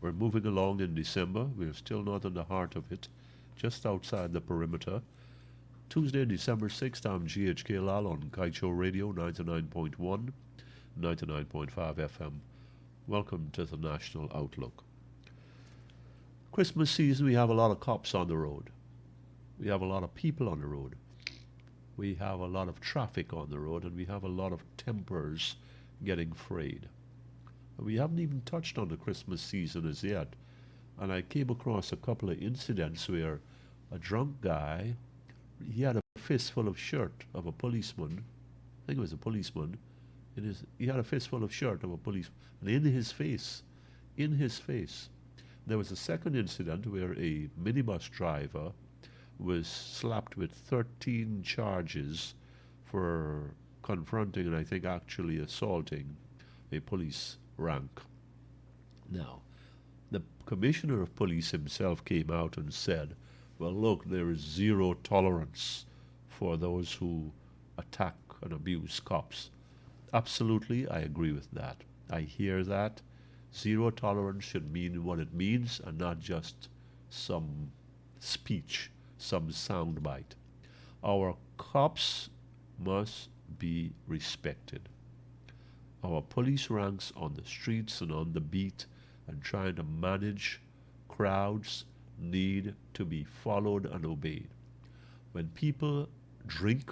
We're moving along in December. We're still not in the heart of it, just outside the perimeter. Tuesday, December 6th, I'm GHK Lal on Kaieteur Radio 99.1, 99.5 FM. Welcome to the National Outlook. Christmas season, we have a lot of cops on the road. We have a lot of people on the road. We have a lot of traffic on the road, and we have a lot of tempers getting frayed. We haven't even touched on the Christmas season as yet, and I came across a couple of incidents where a drunk guy, he had a fistful of shirt of a policeman. I think it was a policeman. He had a fistful of shirt of a policeman, and in his face. There was a second incident where a minibus driver was slapped with 13 charges for confronting and I think actually assaulting a police rank. Now, the commissioner of police himself came out and said, well, look, there is zero tolerance for those who attack and abuse cops. Absolutely, I agree with that. I hear that. Zero tolerance should mean what it means and not just some speech, some soundbite. Our cops must be respected. Our police ranks on the streets and on the beat and trying to manage crowds need to be followed and obeyed. When people drink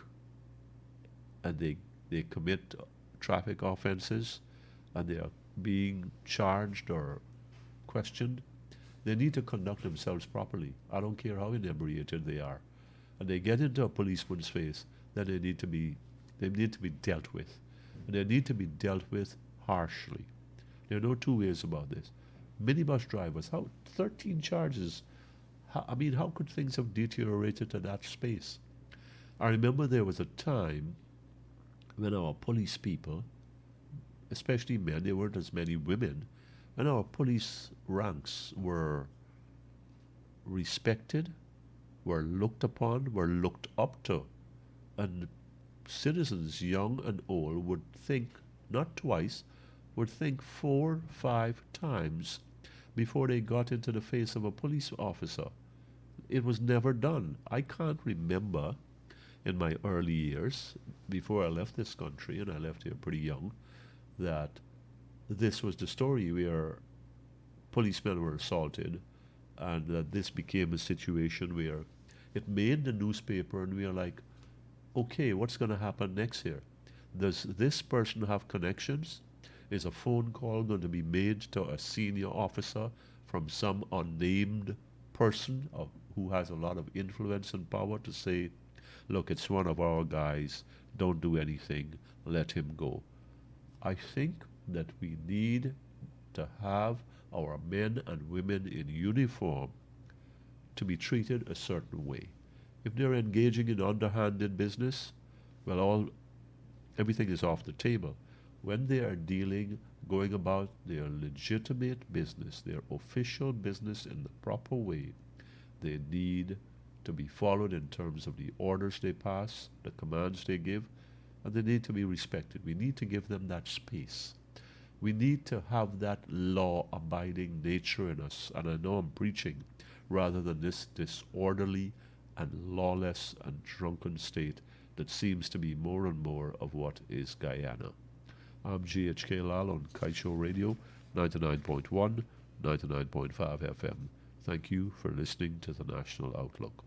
and they commit traffic offenses and they are being charged or questioned, they need to conduct themselves properly. I don't care how inebriated they are. And they get into a policeman's face, then they need to be dealt with. And they need to be dealt with harshly. There are no two ways about this. Minibus drivers, 13 charges. How could things have deteriorated to that space? I remember there was a time when our police people, especially men, there weren't as many women, and our police ranks were respected, were looked upon, were looked up to, and citizens, young and old, would think, not twice, would think 4, 5 times before they got into the face of a police officer. It was never done. I can't remember in my early years, before I left this country, and I left here pretty young, that this was the story where policemen were assaulted, and that this became a situation where it made the newspaper, and we are like, okay, what's going to happen next here? Does this person have connections? Is a phone call going to be made to a senior officer from some unnamed person who has a lot of influence and power to say, look, it's one of our guys, don't do anything, let him go? I think that we need to have our men and women in uniform to be treated a certain way. If they're engaging in underhanded business, well, everything is off the table. When they are going about their legitimate business, their official business in the proper way, they need to be followed in terms of the orders they pass, the commands they give, and they need to be respected. We need to give them that space. We need to have that law-abiding nature in us, and I know I'm preaching, rather than this disorderly and lawless and drunken state that seems to be more and more of what is Guyana. I'm GHK Lal on Kaieteur Radio 99.1, 99.5 FM. Thank you for listening to the National Outlook.